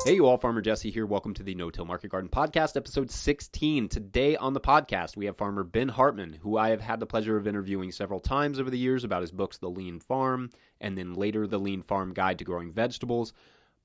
Hey, you all, Farmer Jesse here. Welcome to the No-Till Market Garden Podcast, episode 16. Today on the podcast, we have Farmer Ben Hartman, who I have had the pleasure of interviewing several times over the years about his books, The Lean Farm, and then later The Lean Farm Guide to Growing Vegetables.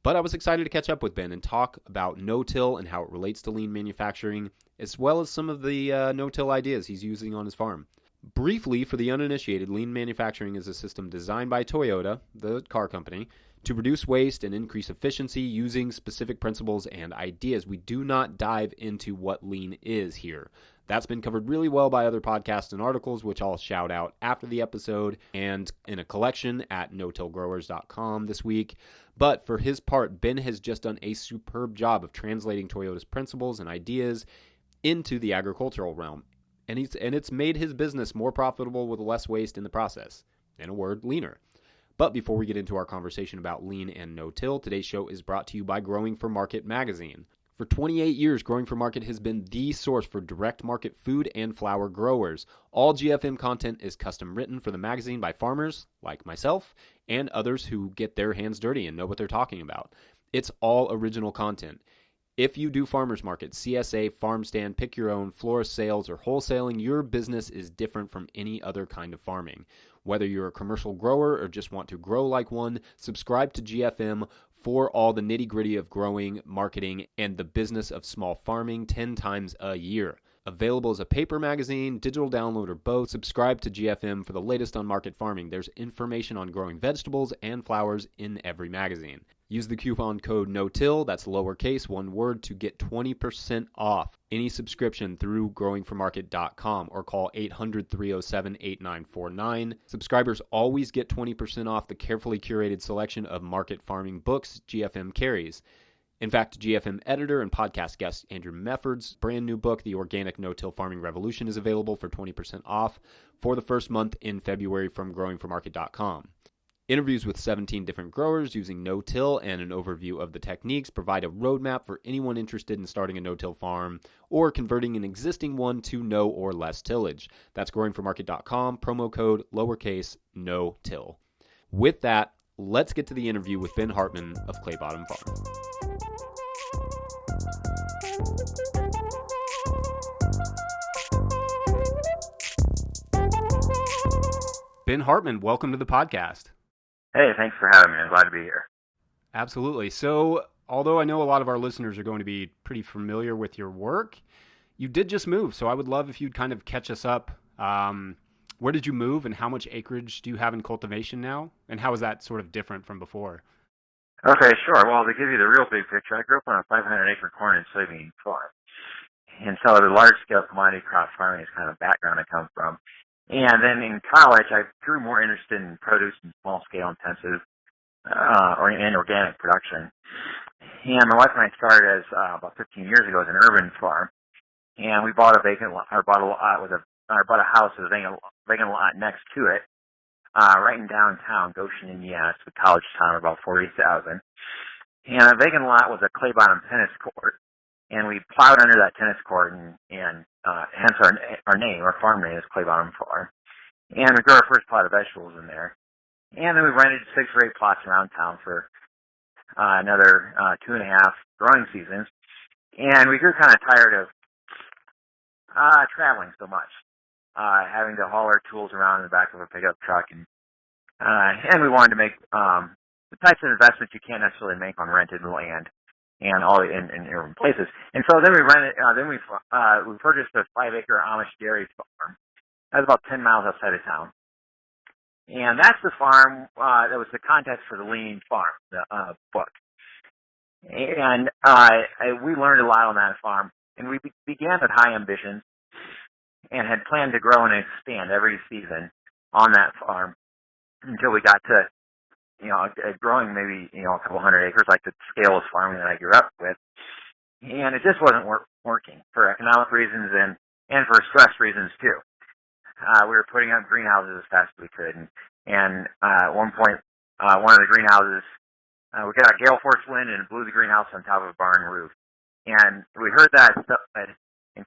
But I was excited to catch up with Ben and talk about no-till and how it relates to lean manufacturing, as well as some of the no-till ideas he's using on his farm. Briefly, for the uninitiated, lean manufacturing is a system designed by Toyota, the car company, to reduce waste and increase efficiency using specific principles and ideas. We do not dive into what lean is here. That's been covered really well by other podcasts and articles, which I'll shout out after the episode and in a collection at notillgrowers.com this week. But for his part, Ben has just done a superb job of translating Toyota's principles and ideas into the agricultural realm. And it's made his business more profitable with less waste in the process. In a word, leaner. But before we get into our conversation about lean and no-till, today's show is brought to you by Growing for Market magazine. For 28 years, Growing for Market has been the source for direct market food and flower growers. All GFM content is custom written for the magazine by farmers, like myself, and others who get their hands dirty and know what they're talking about. It's all original content. If you do farmers market, CSA, farm stand, pick your own, florist sales, or wholesaling, your business is different from any other kind of farming. Whether you're a commercial grower or just want to grow like one, subscribe to GFM for all the nitty-gritty of growing, marketing, and the business of small farming 10 times a year. Available as a paper magazine, digital download, or both, subscribe to GFM for the latest on market farming. There's information on growing vegetables and flowers in every magazine. Use the coupon code NOTILL, that's lowercase, one word, to get 20% off any subscription through growingformarket.com or call 800-307-8949. Subscribers always get 20% off the carefully curated selection of market farming books GFM carries. In fact, GFM editor and podcast guest Andrew Mefford's brand new book, The Organic No-Till Farming Revolution, is available for 20% off for the first month in February from growingformarket.com. Interviews with 17 different growers using no-till and an overview of the techniques provide a roadmap for anyone interested in starting a no-till farm or converting an existing one to no or less tillage. That's growingformarket.com, promo code lowercase no-till. With that, let's get to the interview with Ben Hartman of Clay Bottom Farm. Ben Hartman, welcome to the podcast. Hey, thanks for having me. I'm glad to be here. Absolutely. So, although I know a lot of our listeners are going to be pretty familiar with your work, you did just move. So I would love if you'd kind of catch us up. Where did you move and how much acreage do you have in cultivation now? And how is that sort of different from before? Okay, sure. Well, to give you the real big picture, I grew up on a 500-acre corn and soybean farm. And so the large-scale commodity crop farming is kind of the background I come from. And then in college, I grew more interested in produce and small-scale intensive and organic production. And my wife and I started about 15 years ago as an urban farm. And we bought a house with a vacant lot next to it, right in downtown Goshen, Indiana. It's a college town of about 40,000. And a vacant lot was a clay bottom tennis court. And we plowed under that tennis court, and hence our name, our farm name is Clay Bottom Farm. And we grew our first plot of vegetables in there. And then we rented 6 or 8 plots around town for another 2.5 growing seasons. And we grew kind of tired of traveling so much, having to haul our tools around in the back of a pickup truck, and we wanted to make the types of investments you can't necessarily make on rented land. And all in urban places. And so then we purchased a 5-acre Amish dairy farm. That's about 10 miles outside of town. And that's the farm that was the context for the Lean Farm, the book. And we learned a lot on that farm. And we began with high ambitions and had planned to grow and expand every season on that farm until we got to growing maybe, a couple hundred acres, like the scale of farming that I grew up with. And it just wasn't working for economic reasons and for stress reasons too. We were putting up greenhouses as fast as we could. And at one point, one of the greenhouses, we got a gale force wind and blew the greenhouse on top of a barn roof. And we heard that stuff and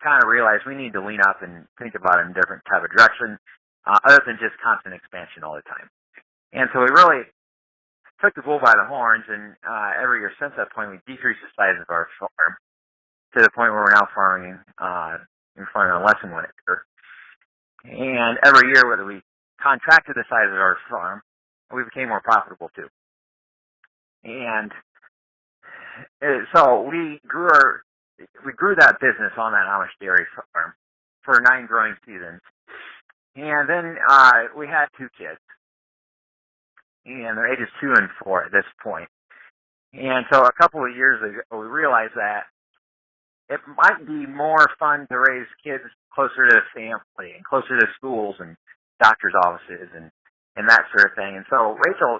kind of realized we need to lean up and think about it in a different type of direction, other than just constant expansion all the time. And so we really took the bull by the horns, and every year since that point, we decreased the size of our farm to the point where we're now farming on less than 1 acre. And every year, whether we contracted the size of our farm, we became more profitable too. And so we grew that business on that Amish dairy farm for 9 growing seasons. And then we had 2 kids, and they're ages 2 and 4 at this point. And so a couple of years ago, we realized that it might be more fun to raise kids closer to the family and closer to schools and doctor's offices and that sort of thing. And so Rachel,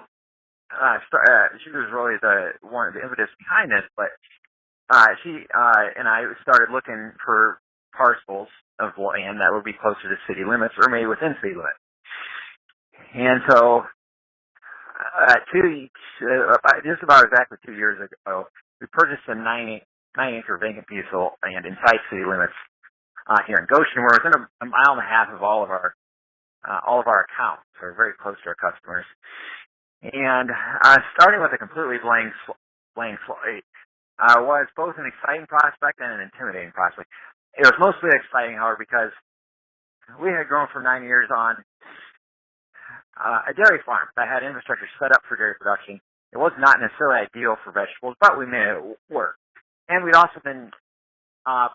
she was really one of the impetus behind this, but she and I started looking for parcels of land that would be closer to city limits or maybe within city limits. And so just about exactly 2 years ago, we purchased a 9-acre vacant piece of land inside city limits here in Goshen. We're within a mile and a half of all of our accounts. So we're very close to our customers. And starting with a completely blank slate was both an exciting prospect and an intimidating prospect. It was mostly exciting, however, because we had grown for 9 years on a dairy farm that had infrastructure set up for dairy production. It was not necessarily ideal for vegetables, but we made it work. And we'd also been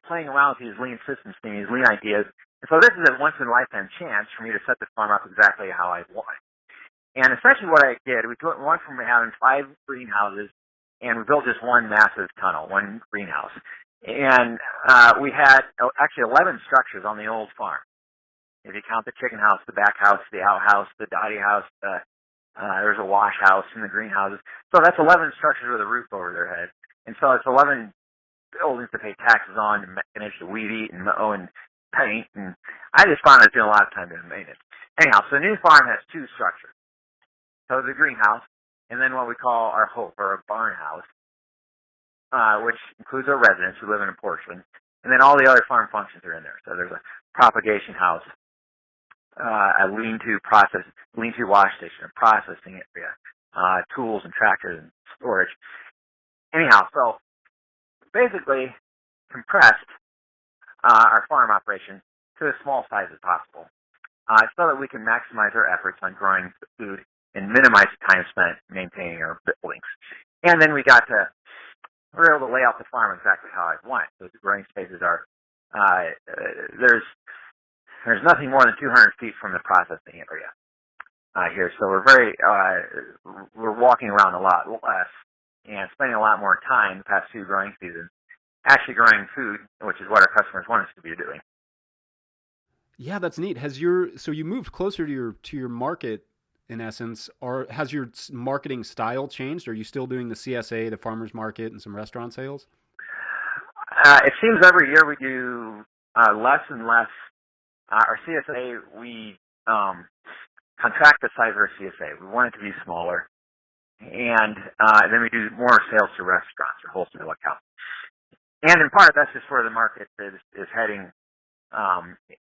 playing around with these lean systems, these lean ideas. And so this is a once-in-a-lifetime chance for me to set the farm up exactly how I want. And essentially what I did, we went from having 5 greenhouses, and we built just one massive tunnel, one greenhouse. And we had actually 11 structures on the old farm. If you count the chicken house, the back house, the outhouse, the dotty house, there's a wash house in the greenhouses. So that's 11 structures with a roof over their head. And so it's 11 buildings to pay taxes on, to manage to weed eat and mow and paint. And I just found I was doing a lot of time doing maintenance. Anyhow, so the new farm has 2 structures. So the greenhouse, and then what we call our hope, or a barn house, which includes our residents who live in a portion. And then all the other farm functions are in there. So there's a propagation house, a lean-to wash station, a processing area, tools and tractors and storage. Anyhow, so basically compressed our farm operation to as small size as possible, so that we can maximize our efforts on growing food and minimize the time spent maintaining our buildings. And then we were able to lay out the farm exactly how I want. So the growing spaces are there's nothing more than 200 feet from the processing area here. So we're walking around a lot less and spending a lot more time the past 2 growing seasons actually growing food, which is what our customers want us to be doing. Yeah, that's neat. So you moved closer to your market in essence, has your marketing style changed? Are you still doing the CSA, the farmers market, and some restaurant sales? It seems every year we do less and less. Our CSA, we contract the size of our CSA. We want it to be smaller. And then we do more sales to restaurants or wholesale accounts. And in part, that's just where the market is heading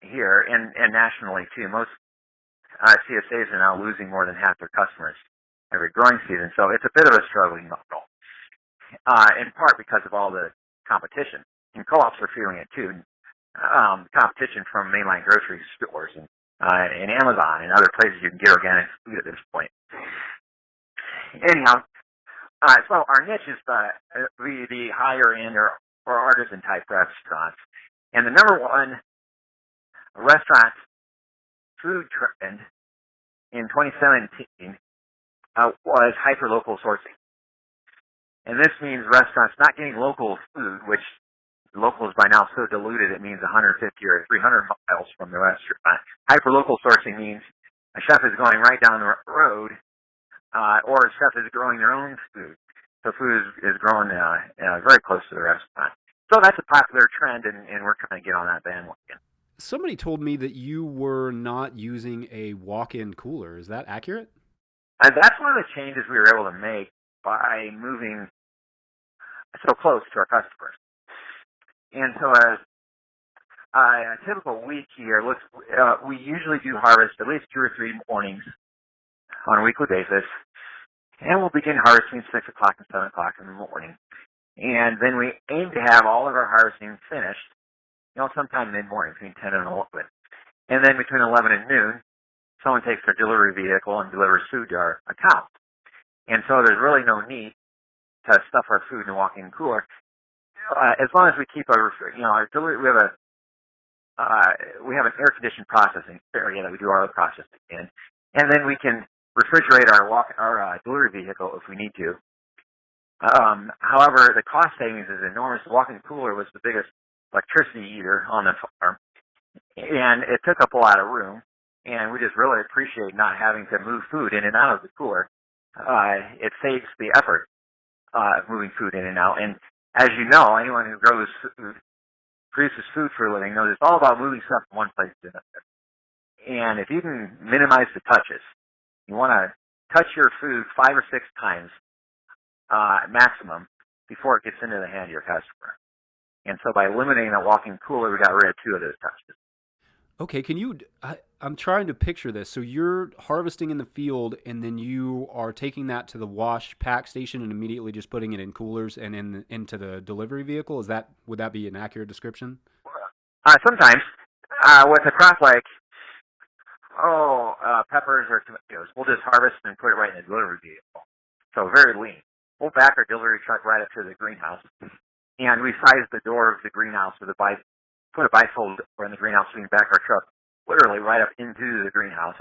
here and nationally, too. Most CSAs are now losing more than half their customers every growing season. So it's a bit of a struggling model, in part because of all the competition. And co-ops are feeling it, too. Competition from mainline grocery stores and Amazon and other places you can get organic food at this point. Anyhow, so our niche is the higher end or artisan type restaurants. And the number one restaurant food trend in 2017 was hyper-local sourcing. And this means restaurants not getting local food, which local is by now so diluted it means 150 or 300 miles from the restaurant. Hyper-local sourcing means a chef is going right down the road, or a chef is growing their own food. So food is grown very close to the restaurant. So that's a popular trend, and we're trying to get on that bandwagon. Somebody told me that you were not using a walk-in cooler. Is that accurate? And that's one of the changes we were able to make by moving so close to our customers. And so a typical week here, we usually do harvest at least 2 or 3 mornings on a weekly basis. And we'll begin harvesting 6 o'clock and 7 o'clock in the morning. And then we aim to have all of our harvesting finished, sometime mid-morning, between 10 and 11. And then between 11 and noon, someone takes their delivery vehicle and delivers food to our account. And so there's really no need to stuff our food in a walk-in cooler. As long as we keep our delivery, we have an air-conditioned processing area that we do our other processing in. And then we can refrigerate our delivery vehicle if we need to. However, the cost savings is enormous. The walk-in cooler was the biggest electricity eater on the farm, and it took up a lot of room, and we just really appreciate not having to move food in and out of the cooler. It saves the effort of moving food in and out. And as you know, anyone who produces food for a living knows it's all about moving stuff from one place to another. And if you can minimize the touches, you want to touch your food 5 or 6 times maximum before it gets into the hand of your customer. And so by eliminating that walk-in cooler, we got rid of 2 of those touches. Okay, I'm trying to picture this. So you're harvesting in the field, and then you are taking that to the wash pack station and immediately just putting it in coolers and into the delivery vehicle. Would that be an accurate description? Sometimes, with a crop like peppers or tomatoes, we'll just harvest and put it right in the delivery vehicle. So very lean. We'll back our delivery truck right up to the greenhouse, and we size the door of the greenhouse with put a bifold door in the greenhouse so we can back our truck literally right up into the greenhouse.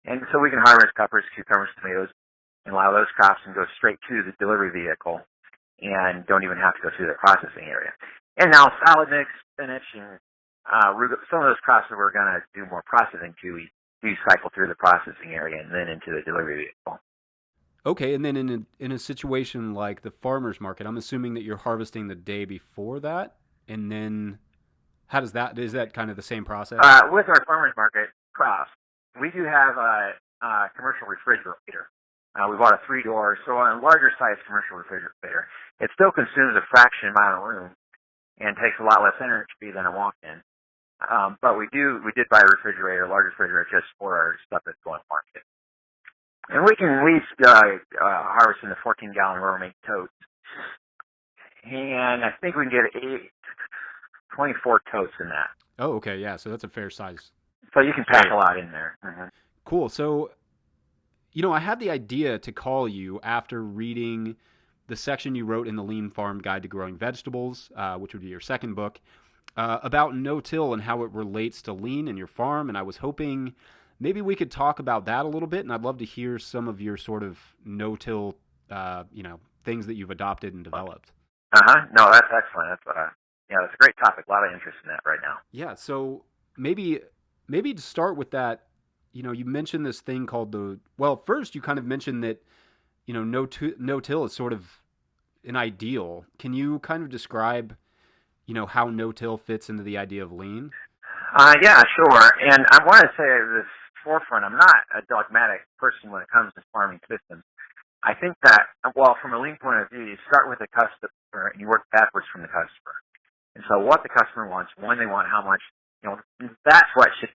And so we can harvest peppers, cucumbers, tomatoes, and allow those crops and go straight to the delivery vehicle and don't even have to go through the processing area. And now salad mix, spinach, and some of those crops that we're going to do more processing to, we do cycle through the processing area and then into the delivery vehicle. Okay, and then in a situation like the farmer's market, I'm assuming that you're harvesting the day before that, and then is that kind of the same process? With our farmer's market crops, we do have a commercial refrigerator. We bought a 3-door, so on a larger size commercial refrigerator. It still consumes a fraction amount of room and takes a lot less energy than a walk-in. But we did buy a large refrigerator just for our stuff that's going to market. And we can at least harvest in the 14-gallon Rubbermaid totes. And I think we can get 24 totes in that. Oh, okay, yeah, so that's a fair size. So you can pack a lot in there. Mm-hmm. Cool. So, I had the idea to call you after reading the section you wrote in the Lean Farm Guide to Growing Vegetables, which would be your second book, about no-till and how it relates to lean in your farm. And I was hoping maybe we could talk about that a little bit, and I'd love to hear some of your sort of no-till, things that you've adopted and developed. No, that's excellent. That's a great topic. A lot of interest in that right now. Yeah. So maybe to start with that, you mentioned this thing called first you kind of mentioned that, no-till is sort of an ideal. Can you kind of describe, how no-till fits into the idea of lean? Yeah, sure. And I want to say at this forefront, I'm not a dogmatic person when it comes to farming systems. I think that, from a lean point of view, you start with the customer and you work backwards from the customer. And so what the customer wants, when they want, how much, that's what should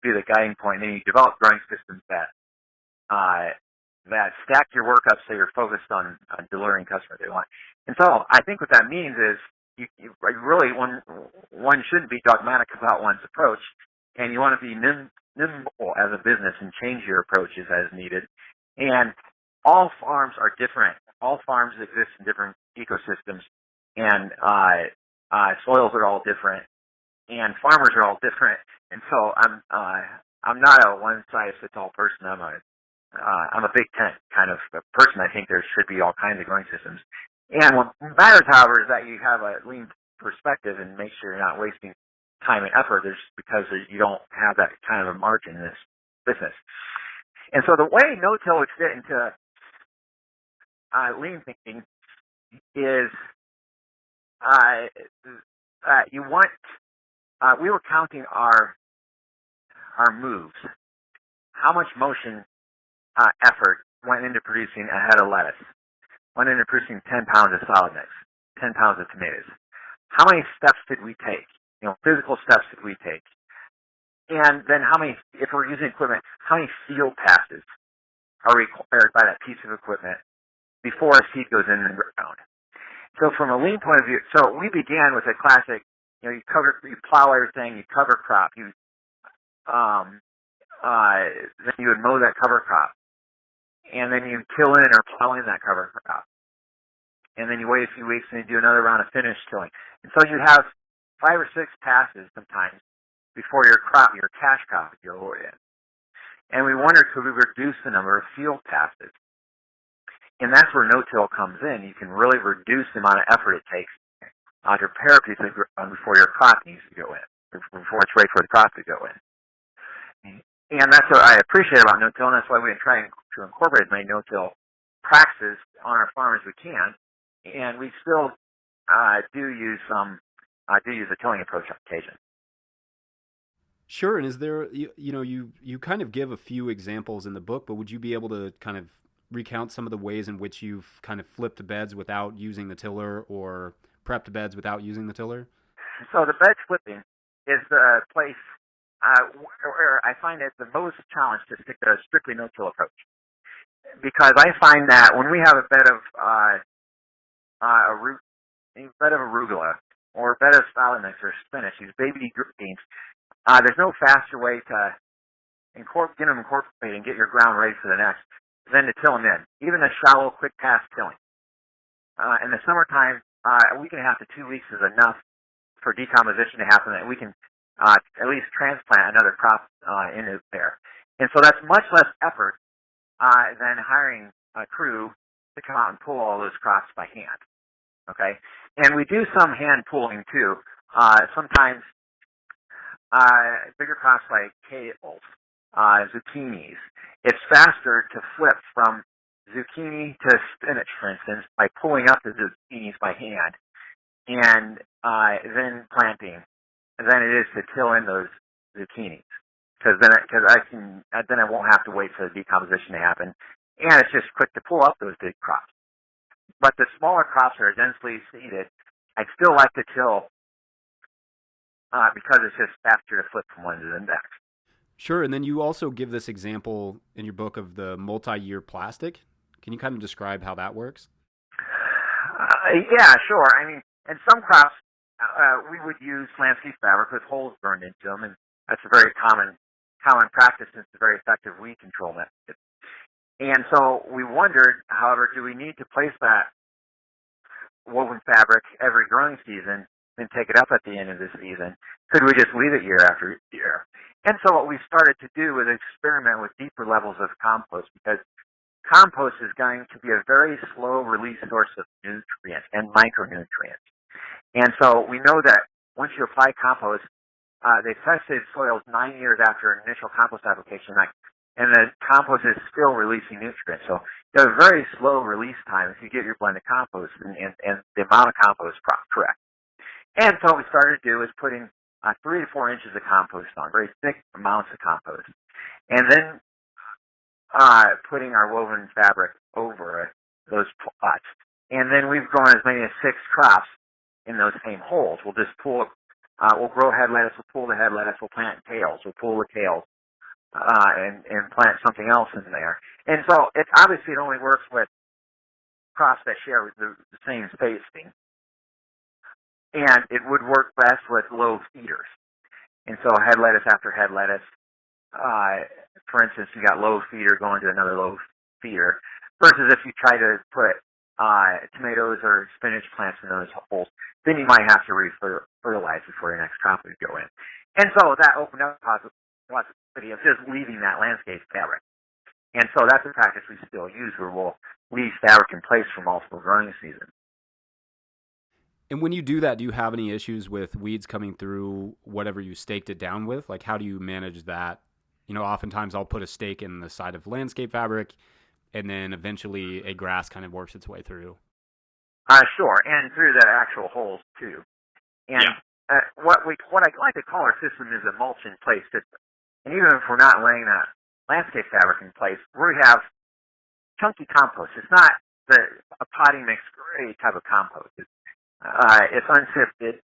be the guiding point. And then you develop growing systems that stack your work up so you're focused on delivering customers they want. And so I think what that means is you really, one shouldn't be dogmatic about one's approach, and you want to be nimble as a business and change your approaches as needed. And all farms are different. All farms exist in different ecosystems, and soils are all different, and farmers are all different. And so I'm not a one-size-fits-all person. I'm a big tent kind of person. I think there should be all kinds of growing systems. And what matters, however, is that you have a lean perspective and make sure you're not wasting time and effort because you don't have that kind of a margin in this business. And so the way no-till would fit into lean thinking is we were counting our moves, how much motion effort went into producing a head of lettuce, went into producing 10 pounds of solid mix, 10 pounds of tomatoes. How many steps did we take? Physical steps did we take? And then if we're using equipment, how many field passes are required by that piece of equipment before a seed goes in the ground. So from a lean point of view, so we began with a classic, you plow everything, you cover crop, then you would mow that cover crop, and then you till in or plow in that cover crop, and then you wait a few weeks and you do another round of finish tilling. And so you'd have 5 or 6 passes sometimes before your cash crop would go in. And we wondered, could we reduce the number of field passes? And that's where no-till comes in. You can really reduce the amount of effort it takes to prepare a piece of ground before your crop needs to go in, before it's ready for the crop to go in. And that's what I appreciate about no-till, and that's why we try to incorporate as many no-till practices on our farm as we can. And we still do use a tilling approach on occasion. Sure. And is there, you kind of give a few examples in the book, but would you be able to kind of recount some of the ways in which you've kind of flipped beds without using the tiller or prepped beds without using the tiller? So the bed flipping is the place where I find it the most challenge to stick to a strictly no-till approach. Because I find that when we have a bed of arugula or a bed of salad mix or spinach, these baby greens, there's no faster way to get them incorporated and get your ground ready for the next than to till them in. Even a shallow, quick pass tilling. In the summertime, a week and a half to 2 weeks is enough for decomposition to happen that we can at least transplant another crop into there. And so that's much less effort than hiring a crew to come out and pull all those crops by hand. Okay? And we do some hand pulling too. Sometimes bigger crops like kales, zucchinis. It's faster to flip from zucchini to spinach, for instance, by pulling up the zucchinis by hand and then planting than it is to till in those zucchinis. Because then I won't have to wait for the decomposition to happen, and it's just quick to pull up those big crops. But the smaller crops that are densely seeded, I still like to till because it's just faster to flip from one to the next. Sure, and then you also give this example in your book of the multi-year plastic. Can you kind of describe how that works? Yeah, sure. I mean, in some crops, we would use landscape fabric with holes burned into them, and that's a very common practice, and it's a very effective weed control method. And so we wondered, however, do we need to place that woven fabric every growing season and take it up at the end of the season? Could we just leave it year after year? And so what we started to do was experiment with deeper levels of compost, because compost is going to be a very slow release source of nutrients and micronutrients. And so we know that once you apply compost, they tested soils 9 years after initial compost application, and the compost is still releasing nutrients. So you have a very slow release time if you get your blend of compost and the amount of compost correct. And so what we started to do is putting 3 to 4 inches of compost on, very thick amounts of compost, and then putting our woven fabric over those plots. And then we've grown as many as 6 crops in those same holes. We'll just pull, we'll grow head lettuce, we'll pull the head lettuce, we'll plant kales, we'll pull the kales, and plant something else in there. And so it only works with crops that share the same spacing. And it would work best with low feeders. And so head lettuce after head lettuce, for instance, you got low feeder going to another low feeder, versus if you try to put tomatoes or spinach plants in those holes, then you might have to re-fertilize before your next crop would go in. And so that opened up the possibility of just leaving that landscape fabric. And so that's a practice we still use, where we'll leave fabric in place for multiple growing seasons. And when you do that, do you have any issues with weeds coming through whatever you staked it down with? Like, how do you manage that? Oftentimes I'll put a stake in the side of landscape fabric, and then eventually a grass kind of works its way through. Sure, and through the actual holes too. And what I like to call our system is a mulch in place system. And even if we're not laying that landscape fabric in place, we have chunky compost. It's not a potting mix grade type of compost. It's unsifted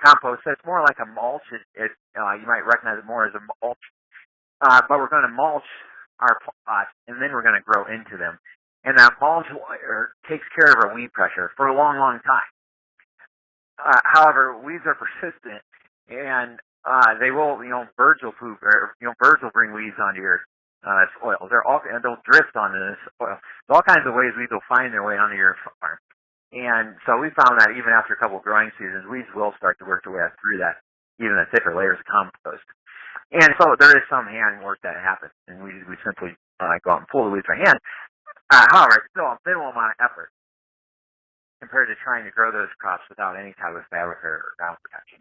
compost, so it's more like a mulch. You might recognize it more as a mulch. But we're going to mulch our plots, and then we're going to grow into them. And that mulch layer takes care of our weed pressure for a long, long time. However, weeds are persistent, and they will, birds will poop, or birds will bring weeds onto your soil. And they'll drift onto the soil. There's all kinds of ways weeds will find their way onto your farm. And so we found that even after a couple of growing seasons, weeds will start to work their way through that, even the thicker layers of compost. And so there is some hand work that happens, and we simply go out and pull the weeds by hand. However, it's still a minimal amount of effort compared to trying to grow those crops without any type of fabric or ground protection.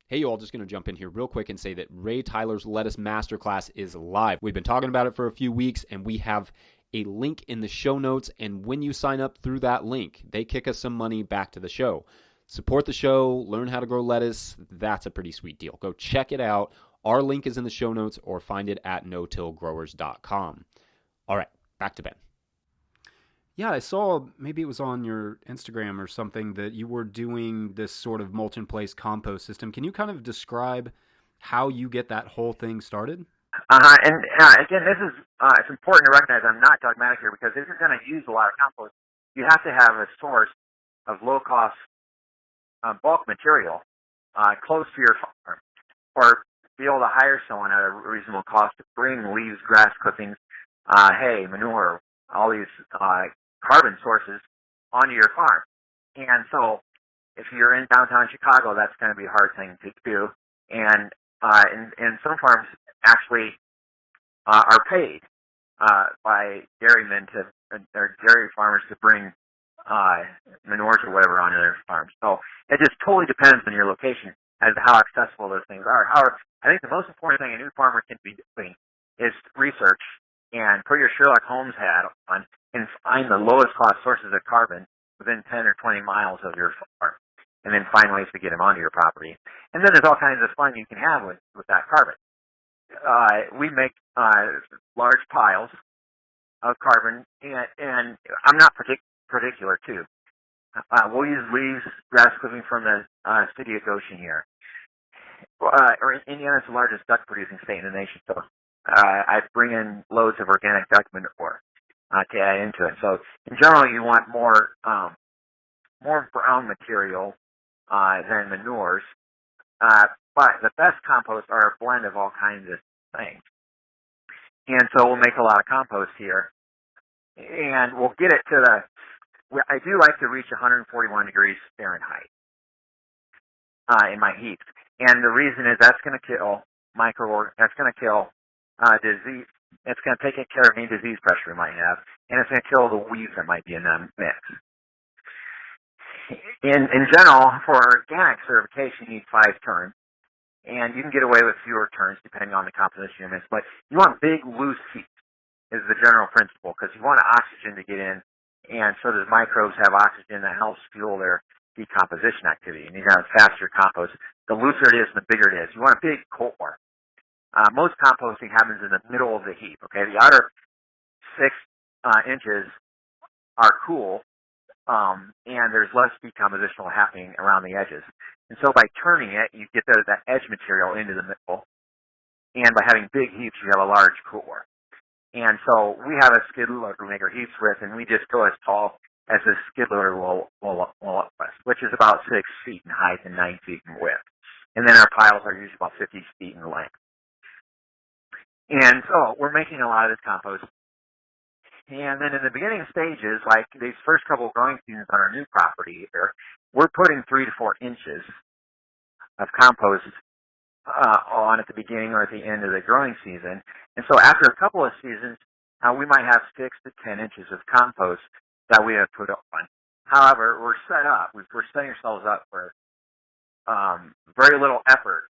Hey, you all, just going to jump in here real quick and say that Ray Tyler's Lettuce Masterclass is live. We've been talking about it for a few weeks, and we have a link in the show notes, and when you sign up through that link, they kick us some money back to the show. Support the show, learn how to grow lettuce. That's a pretty sweet deal. Go check it out. Our link is in the show notes, or find it at no-tillgrowers.com. All right, back to Ben. Yeah, I saw, maybe it was on your Instagram or something, that you were doing this sort of mulch-in-place compost system. Can you kind of describe how you get that whole thing started? And again, this is it's important to recognize I'm not dogmatic here, because if you're going to use a lot of compost, you have to have a source of low-cost bulk material close to your farm, or be able to hire someone at a reasonable cost to bring leaves, grass clippings, hay, manure, all these carbon sources onto your farm. And so if you're in downtown Chicago, that's going to be a hard thing to do. And some farms actually are paid by dairymen or dairy farmers to bring manures or whatever onto their farms. So it just totally depends on your location as to how accessible those things are. However, I think the most important thing a new farmer can be doing is research and put your Sherlock Holmes hat on and find the lowest cost sources of carbon within 10 or 20 miles of your farm, and then find ways to get them onto your property. And then there's all kinds of fun you can have with that carbon. We make large piles of carbon, and I'm not particular too. We'll use leaves, grass clipping from the city of Goshen here. Indiana's the largest duck producing state in the nation, so I bring in loads of organic duck manure to add into it. So in general, you want more brown material than manures, but the best composts are a blend of all kinds of things. And so we'll make a lot of compost here, and we'll get it to I do like to reach 141 degrees Fahrenheit in my heat. And the reason is that's going to kill that's going to kill disease. It's going to take care of any disease pressure we might have, and it's going to kill the weeds that might be in that mix. In general, for organic certification, you need 5 turns, and you can get away with fewer turns depending on the composition of the mix. But you want big, loose heat is the general principle, because you want oxygen to get in, and so the microbes have oxygen that helps fuel their decomposition activity. And you have faster compost. The looser it is, the bigger it is. You want a big core. Most composting happens in the middle of the heap. Okay, the outer 6 inches are cool, and there's less decomposition happening around the edges. And so by turning it, you get that edge material into the middle. And by having big heaps, you have a large core. And so we have a skid loader we make our heaps with, and we just go as tall as the skid loader will us, which is about 6 feet in height and 9 feet in width. And then our piles are usually about 50 feet in length. And so we're making a lot of this compost. And then in the beginning stages, like these first couple of growing seasons on our new property here, we're putting 3 to 4 inches of compost on at the beginning or at the end of the growing season. And so after a couple of seasons, we might have 6 to 10 inches of compost that we have put on. However, we're setting ourselves up for very little effort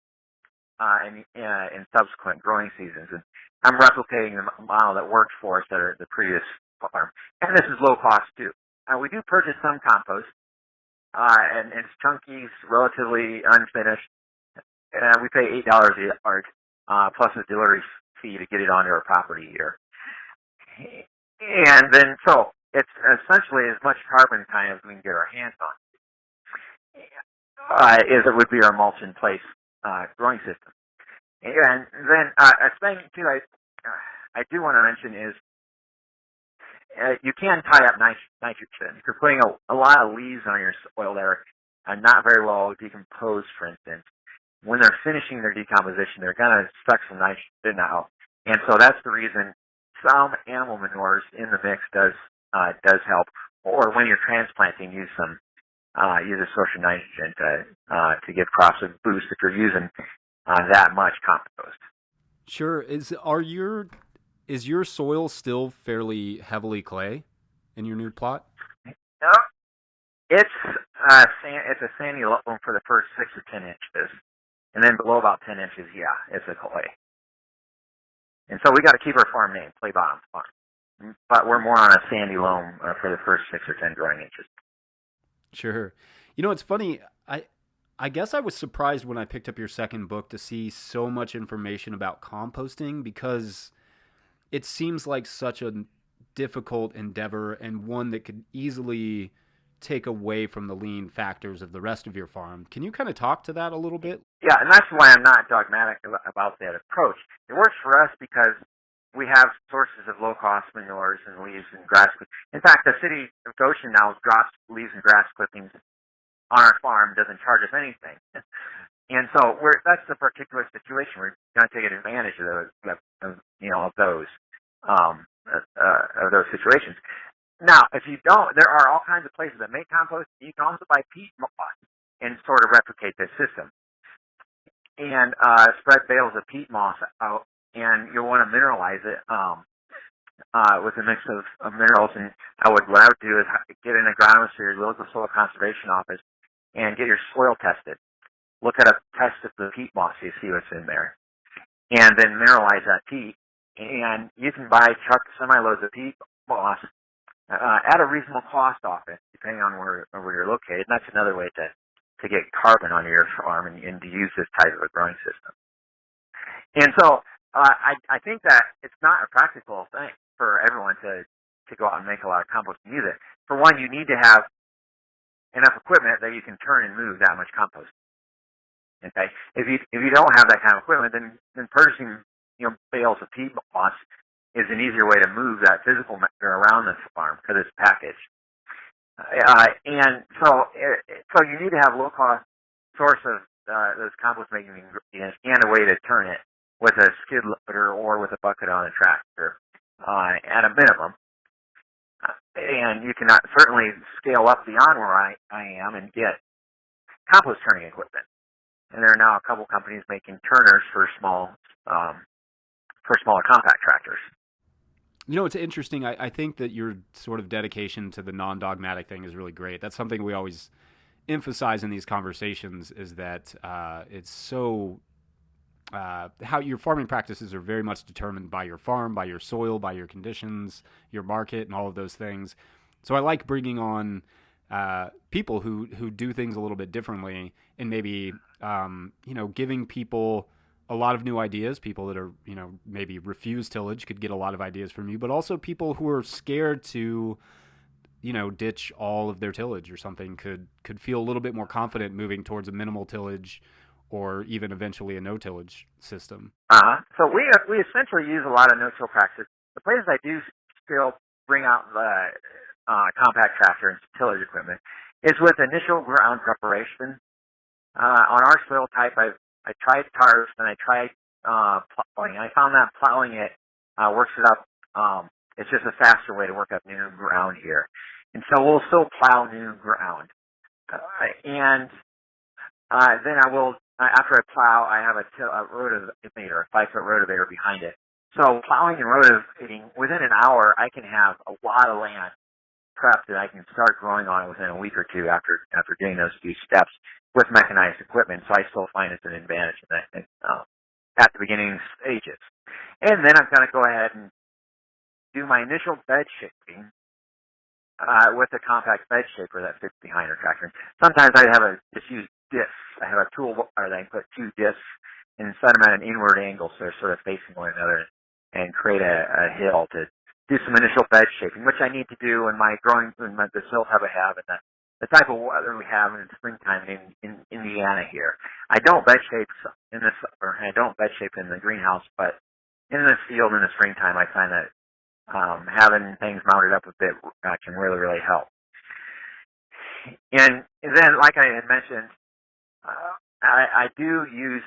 in subsequent growing seasons. And I'm replicating the model that worked for us at the previous farm. And this is low cost too. We do purchase some compost, and it's chunky, it's relatively unfinished. We pay $8 a yard, plus a delivery fee to get it onto our property here. And then, so it's essentially as much carbon kind as we can get our hands on, as it would be our mulch in place growing system. And then a thing too, I do want to mention is you can tie up nitrogen. If you're putting a lot of leaves on your soil that are not very well decomposed, for instance, when they're finishing their decomposition, they're going to suck some nitrogen out. And so that's the reason some animal manures in the mix does help. Or when you're transplanting, use a source of nitrogen to give crops a boost if you're using that much compost. Sure. Is your soil still fairly heavily clay in your new plot? No, it's a sandy loam for the first 6 or 10 inches, and then below about 10 inches, it's a clay. And so we got to keep our farm name, Clay Bottom Farm, but we're more on a sandy loam for the first 6 or 10 growing inches. Sure. You know, it's funny. I guess I was surprised when I picked up your second book to see so much information about composting, because it seems like such a difficult endeavor and one that could easily take away from the lean factors of the rest of your farm. Can you kind of talk to that a little bit? Yeah, and that's why I'm not dogmatic about that approach. It works for us because we have sources of low-cost manures and leaves and grass. In fact, the city of Goshen now drops leaves and grass clippings on our farm, doesn't charge us anything. And so that's the particular situation. We're going to take advantage of those situations. Now, if you don't, there are all kinds of places that make compost. You can also buy peat moss and sort of replicate this system. And spread bales of peat moss out, and you'll want to mineralize it with a mix of minerals. And what I would do is get an agronomist or your local soil conservation office and get your soil tested. Look at a test of the peat moss, you see what's in there, and then mineralize that peat. And you can buy truck semi-loads of peat moss at a reasonable cost off it, depending on where you're located. And that's another way to get carbon on your farm and to use this type of a growing system. And so I think that it's not a practical thing for everyone to go out and make a lot of compost and use it. For one, you need to have enough equipment that you can turn and move that much compost. Okay, if you don't have that kind of equipment, then purchasing bales of peat moss is an easier way to move that physical matter around the farm because it's packaged. And so you need to have low cost source of those compost making ingredients and a way to turn it with a skid loader or with a bucket on a tractor at a minimum. And you can certainly scale up beyond where I am and get compost turning equipment. And there are now a couple companies making turners for smaller compact tractors. You know, it's interesting. I think that your sort of dedication to the non-dogmatic thing is really great. That's something we always emphasize in these conversations, is that it's so how your farming practices are very much determined by your farm, by your soil, by your conditions, your market, and all of those things. So I like bringing on people who do things a little bit differently, and maybe giving people a lot of new ideas. People that are maybe refuse tillage could get a lot of ideas from you, but also people who are scared to ditch all of their tillage or something could feel a little bit more confident moving towards a minimal tillage or even eventually a no-tillage system. So we essentially use a lot of no-till practices. The places I do still bring out the compact tractor and tillage equipment is with initial ground preparation. On our soil type, I tried tarps and I tried plowing. I found that plowing it works it up. It's just a faster way to work up new ground here. And so we'll still plow new ground. And then I will, after I plow, I have a rotavator, a 5-foot rotavator behind it. So plowing and rotavating, within an hour, I can have a lot of land prepped that I can start growing on it within a week or two after doing those few steps with mechanized equipment. So I still find it's an advantage at the beginning stages. And then I'm going to go ahead and do my initial bed shaping with a compact bed shaper that fits behind our tractor. Sometimes I just use discs. I have a toolbar that I can put 2 discs and set them at an inward angle so they're sort of facing one another and create a hill to do some initial bed shaping, which I need to do in the soil type I have and the type of weather we have in the springtime in Indiana here. I don't bed shape in the greenhouse, but in the field in the springtime, I find that having things mounted up a bit can really, really help. And then, like I had mentioned, I do use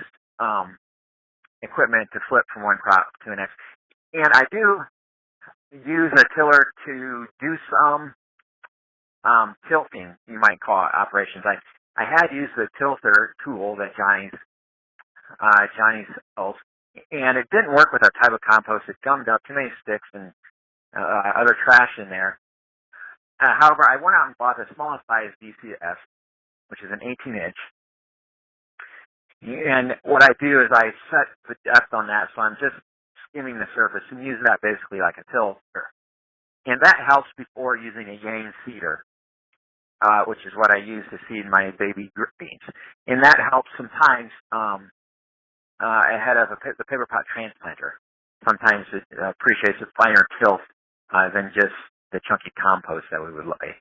equipment to flip from one crop to the next. And I do use a tiller to do some tilting, you might call it, operations. I had used the tilter tool that Johnny's sells, and it didn't work with our type of compost. It gummed up too many sticks and other trash in there. However, I went out and bought the smallest size DCS, which is an 18-inch. And what I do is I set the depth on that, so I'm just skimming the surface and use that basically like a tilter. And that helps before using a Yang seeder, which is what I use to seed my baby beans. And that helps sometimes ahead of the paper pot transplanter. Sometimes it appreciates a finer tilt than just the chunky compost that we would lay.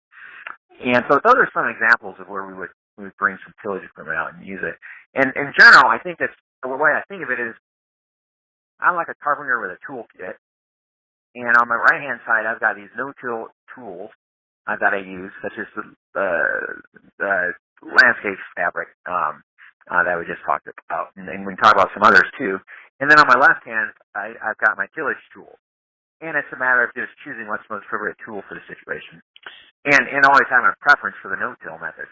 And so those are some examples of where we would bring some tillage equipment out and use it. And in general, I think that's the way I think of it is I'm like a carpenter with a toolkit. And on my right-hand side, I've got these no-till tools that I use, such as the landscape fabric that we just talked about. And we can talk about some others, too. And then on my left hand, I've got my tillage tool. And it's a matter of just choosing what's the most appropriate tool for the situation. And always having a preference for the no-till method.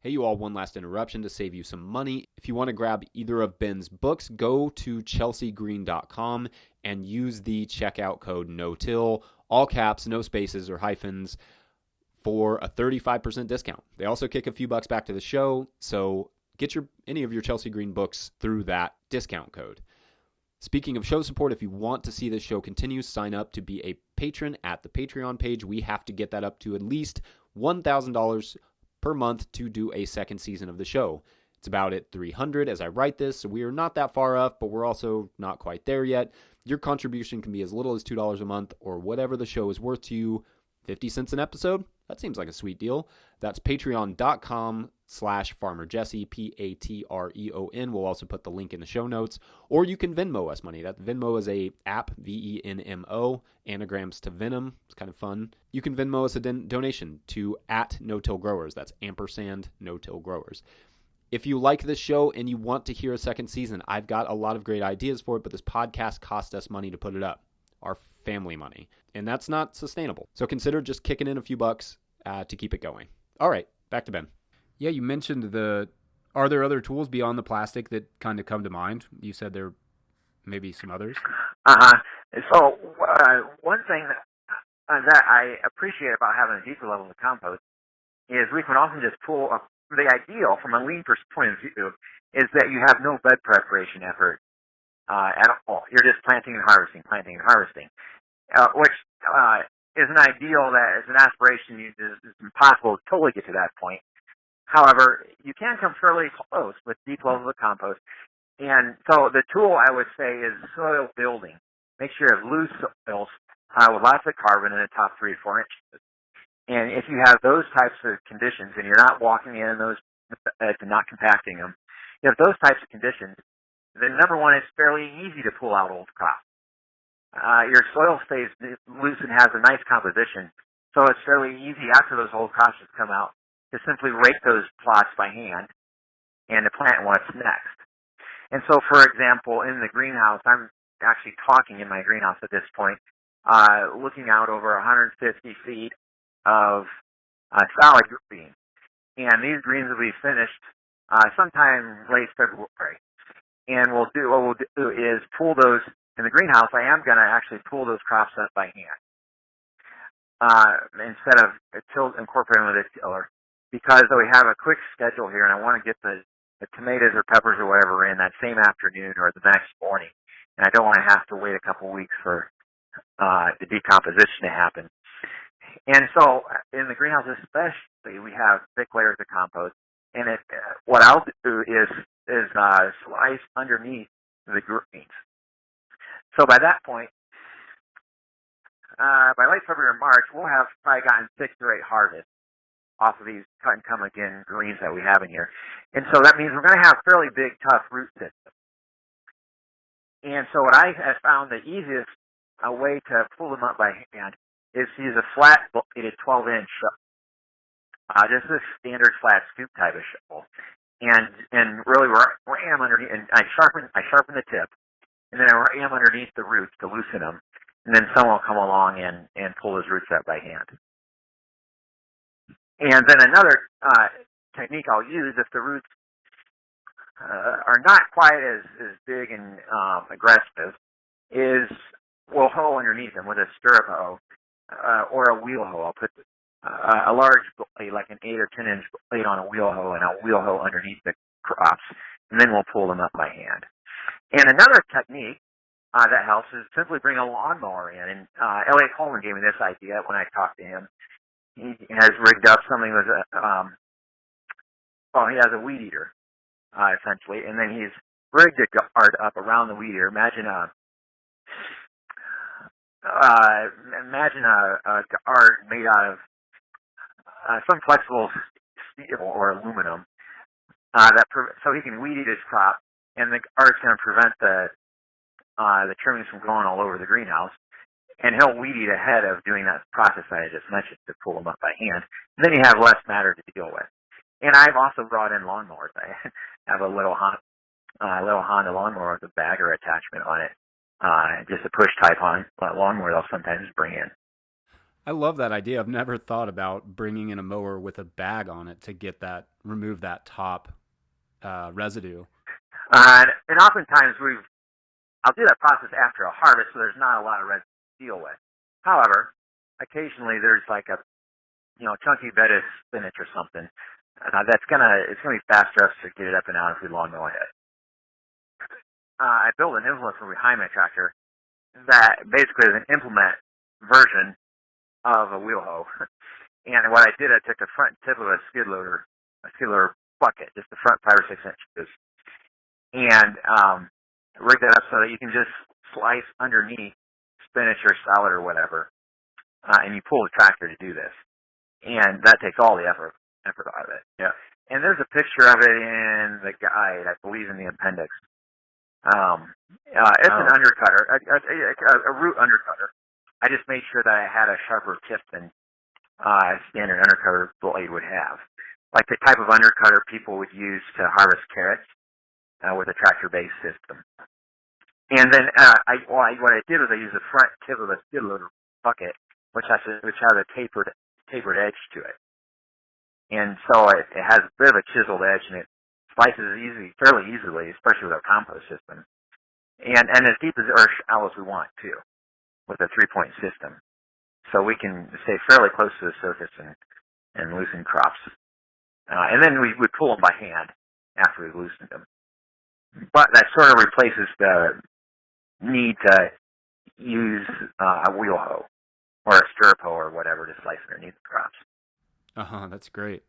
Hey, you all, one last interruption to save you some money. If you want to grab either of Ben's books, go to chelseagreen.com and use the checkout code NOTILL, all caps, no spaces or hyphens, for a 35% discount. They also kick a few bucks back to the show, so get any of your Chelsea Green books through that discount code. Speaking of show support, if you want to see this show continue, sign up to be a patron at the Patreon page. We have to get that up to at least $1,000 per month to do a second season of the show. It's about at 300 as I write this, so we are not that far up, but we're also not quite there yet. Your contribution can be as little as $2 a month or whatever the show is worth to you. 50 cents an episode? That seems like a sweet deal. That's patreon.com/FarmerJesse, Patreon. We'll also put the link in the show notes. Or you can Venmo us money. That Venmo is a app, Venmo, anagrams to Venom. It's kind of fun. You can Venmo us a donation to @NoTillGrowers. That's ampersand NoTillGrowers. If you like this show and you want to hear a second season, I've got a lot of great ideas for it, but this podcast cost us money to put it up. Our family money. And that's not sustainable. So consider just kicking in a few bucks to keep it going. All right, back to Ben. Yeah, you mentioned are there other tools beyond the plastic that kind of come to mind? You said there may be some others. So one thing that I appreciate about having a deeper level of compost is we can often just pull up the ideal from a lean point of view is that you have no bed preparation effort at all. You're just planting and harvesting, which is an ideal that is an aspiration. It's impossible to totally get to that point. However, you can come fairly close with deep levels of compost. And so the tool I would say is soil building. Make sure you have loose soils with lots of carbon in the top 3 to 4 inches. And if you have those types of conditions and you're not walking in those beds and not compacting them, you have those types of conditions, then number one, it's fairly easy to pull out old crops. Your soil stays loose and has a nice composition, so it's fairly easy after those old crops have come out to simply rake those plots by hand and to plant what's next. And so, for example, in the greenhouse, I'm actually talking in my greenhouse at this point, looking out over 150 feet of salad greens. And these greens will be finished sometime late February. And what we'll do is pull those in the greenhouse. I am going to actually pull those crops up by hand instead of incorporating with a tiller, because we have a quick schedule here, and I want to get the tomatoes or peppers or whatever in that same afternoon or the next morning, and I don't want to have to wait a couple weeks for the decomposition to happen. And so in the greenhouse especially, we have thick layers of compost, and what I'll do is slice underneath the greens. So by that point, by late February or March, we'll have probably gotten 6 or 8 harvests off of these cut and come again greens that we have in here. And so that means we're going to have fairly big, tough root systems. And so what I have found the easiest way to pull them up by hand is to use a flat bladed 12-inch, just a standard flat scoop type of shovel. And really ram underneath, and I sharpen the tip, and then I ram underneath the roots to loosen them, and then someone will come along and pull those roots up by hand. And then another technique I'll use if the roots are not quite as big and aggressive is we'll hoe underneath them with a stirrup hoe or a wheel hoe. I'll put a large blade, like an 8 or 10 inch blade on a wheel hoe, and I'll wheel hoe underneath the crops, and then we'll pull them up by hand. And another technique that helps is simply bring a lawnmower in. And Elliot Coleman gave me this idea when I talked to him. He has rigged up something with he has a weed eater, essentially, and then he's rigged a guard up around the weed eater. Imagine a guard made out of some flexible steel or aluminum, so he can weed eat his crop, and the guard's going to prevent the trimmings from going all over the greenhouse, and he'll weed eat ahead of doing that process that I just mentioned to pull them up by hand. And then you have less matter to deal with. And I've also brought in lawnmowers. I have a little Honda lawnmower with a bagger attachment on it, just a push type on lawnmower they'll sometimes bring in. I love that idea. I've never thought about bringing in a mower with a bag on it to remove that top residue. And oftentimes I'll do that process after a harvest, so there's not a lot of residue to deal with. However, occasionally there's like a chunky bed of spinach or something it's gonna be fast for us to get it up and out if we lawnmow ahead. I built an implement for behind my tractor that basically is an implement version of a wheel hoe. And what I did, I took the front tip of a skid loader bucket, just the front 5 or 6 inches, and rigged it up so that you can just slice underneath spinach or salad or whatever, and you pull the tractor to do this. And that takes all the effort out of it. Yeah. And there's a picture of it in the guide, I believe in the appendix. It's an undercutter, a root undercutter. I just made sure that I had a sharper tip than a standard undercutter blade would have. Like the type of undercutter people would use to harvest carrots with a tractor-based system. And then what I did was I used the front tip of a skid loader bucket, which has a tapered edge to it. And so it has a bit of a chiseled edge, and it slices fairly easily, especially with our compost system. And as deep or shallow as we want, too, with a 3-point system. So we can stay fairly close to the surface and loosen crops. And then we would pull them by hand after we've loosened them. But that sort of replaces the need to use a wheel hoe or a stirrup hoe or whatever to slice underneath the crops. That's great.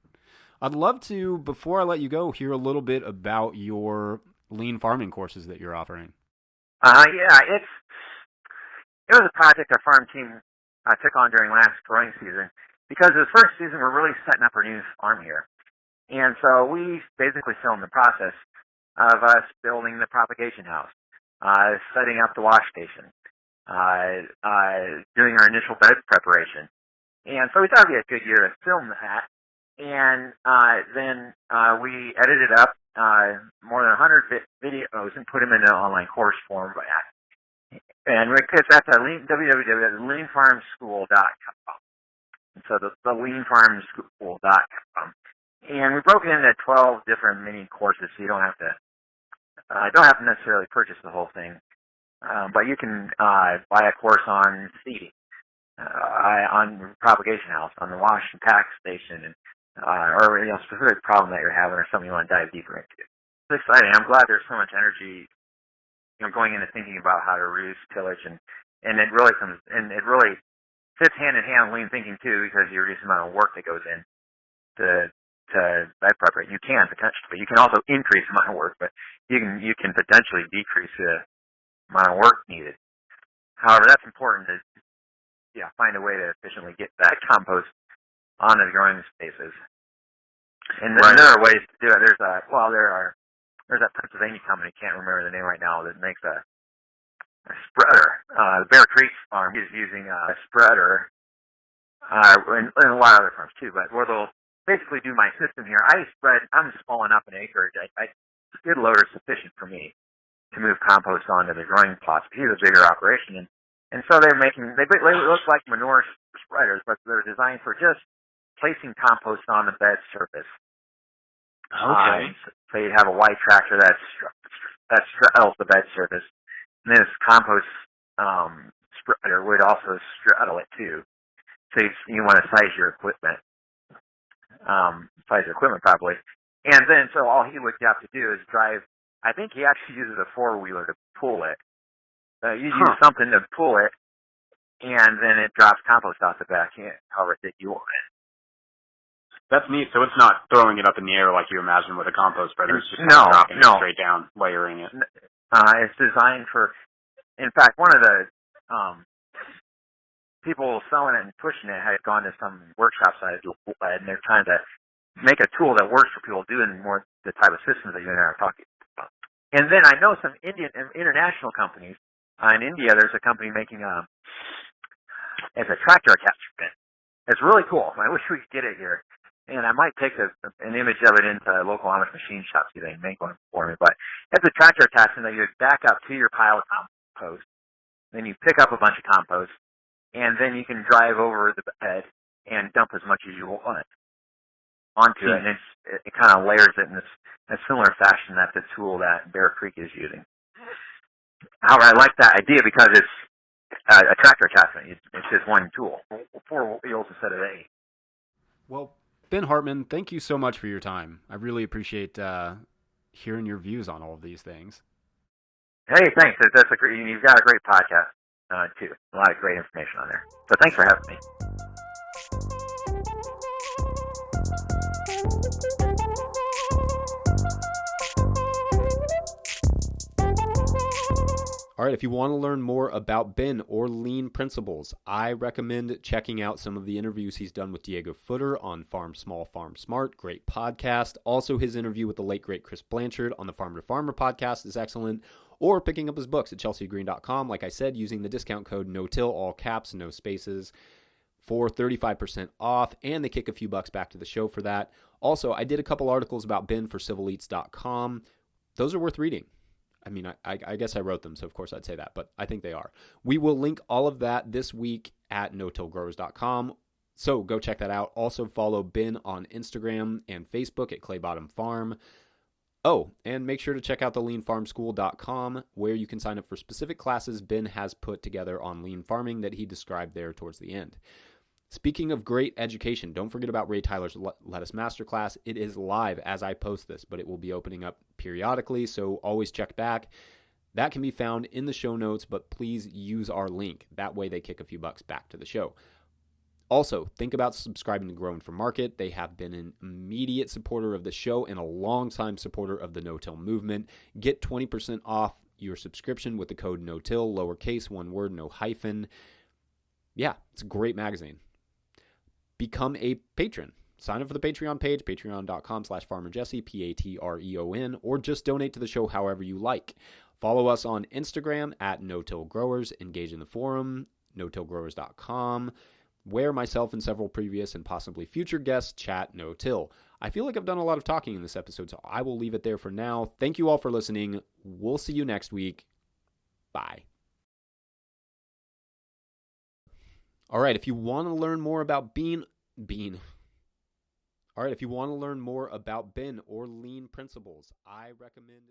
I'd love to, before I let you go, hear a little bit about your lean farming courses that you're offering. It was a project our farm team took on during last growing season, because the first season we're really setting up our new farm here. And so we basically filmed the process of us building the propagation house, setting up the wash station, doing our initial bed preparation. And so we thought it'd be a good year to film that. And then we edited up more than 100 videos and put them in an online course form. And it's at www.leanfarmschool.com. So the leanfarmschool.com. And we broke it into 12 different mini courses, so you don't have to necessarily purchase the whole thing. But you can buy a course on seeding, on propagation house, on the wash and pack station, and or specific problem that you're having or something you want to dive deeper into. It's exciting. I'm glad there's so much energy, going into thinking about how to reduce tillage, and it really fits hand in hand with lean thinking too, because you reduce the amount of work that goes in to bed preparation. You can potentially, you can also increase the amount of work, but you can potentially decrease the amount of work needed. However, that's important to find a way to efficiently get that compost onto the growing spaces. And then there are ways to do it. There's that Pennsylvania company, can't remember the name right now, that makes a spreader. The Bear Creek farm is using a spreader, and a lot of other farms too, but where they'll basically do my system here. I'm small enough in acreage. Skid loader is sufficient for me to move compost onto the growing plots. He's a bigger operation, and so they look like manure spreaders, but they're designed for just placing compost on the bed surface. Okay. So you have a white tractor that straddles the bed surface, and this compost spreader would also straddle it too. So you want to size your equipment properly. And then, so all he would have to do is drive. I think he actually uses a 4-wheeler to pull it. You use something to pull it, and then it drops compost off the back end, however thick you want it. That's neat. So it's not throwing it up in the air like you imagine with a compost spreader. It's just dropping it straight down, layering it. It's designed for. In fact, one of the people selling it and pushing it had gone to some workshop site, and they're trying to make a tool that works for people doing more the type of systems that you and I are talking about. And then I know some international companies. In India, there's a company making it's a tractor attachment. It's really cool. I wish we could get it here. And I might take an image of it into a local Amish machine shop, see if they can make one for me. But it's a tractor attachment that you back up to your pile of compost. Then you pick up a bunch of compost, and then you can drive over the bed and dump as much as you want onto it. And it kind of layers it in a similar fashion that the tool that Bear Creek is using. However, I like that idea because it's a tractor attachment. It's just one tool, 4 wheels instead of 8. Well, Ben Hartman, thank you so much for your time. I really appreciate hearing your views on all of these things. Hey, thanks. You've got a great podcast, too. A lot of great information on there. So thanks for having me. All right, if you want to learn more about Ben or lean principles, I recommend checking out some of the interviews he's done with Diego Footer on Farm Small, Farm Smart. Great podcast. Also, his interview with the late, great Chris Blanchard on the Farm to Farmer podcast is excellent. Or picking up his books at chelseagreen.com, like I said, using the discount code NOTIL, all caps, no spaces, for 35% off, and they kick a few bucks back to the show for that. Also, I did a couple articles about Ben for civilleats.com. Those are worth reading. I mean, I guess I wrote them, so of course I'd say that, but I think they are. We will link all of that this week at notillgrowers.com, so go check that out. Also follow Ben on Instagram and Facebook at Claybottom Farm. Oh, and make sure to check out the leanfarmschool.com, where you can sign up for specific classes Ben has put together on lean farming that he described there towards the end. Speaking of great education, don't forget about Ray Tyler's Lettuce Masterclass. It is live as I post this, but it will be opening up periodically, so always check back. That can be found in the show notes, but please use our link. That way they kick a few bucks back to the show. Also, think about subscribing to Growing for Market. They have been an immediate supporter of the show and a longtime supporter of the no-till movement. Get 20% off your subscription with the code NOTIL, lowercase, one word, no hyphen. Yeah, it's a great magazine. Become a patron. Sign up for the Patreon page, patreon.com/farmerjesse, Patreon, or just donate to the show however you like. Follow us on Instagram at NoTillGrowers. Engage in the forum, notillgrowers.com, where myself and several previous and possibly future guests chat no-till. I feel like I've done a lot of talking in this episode, so I will leave it there for now. Thank you all for listening. We'll see you next week. Bye. All right, if you want to learn more about Ben or lean principles, I recommend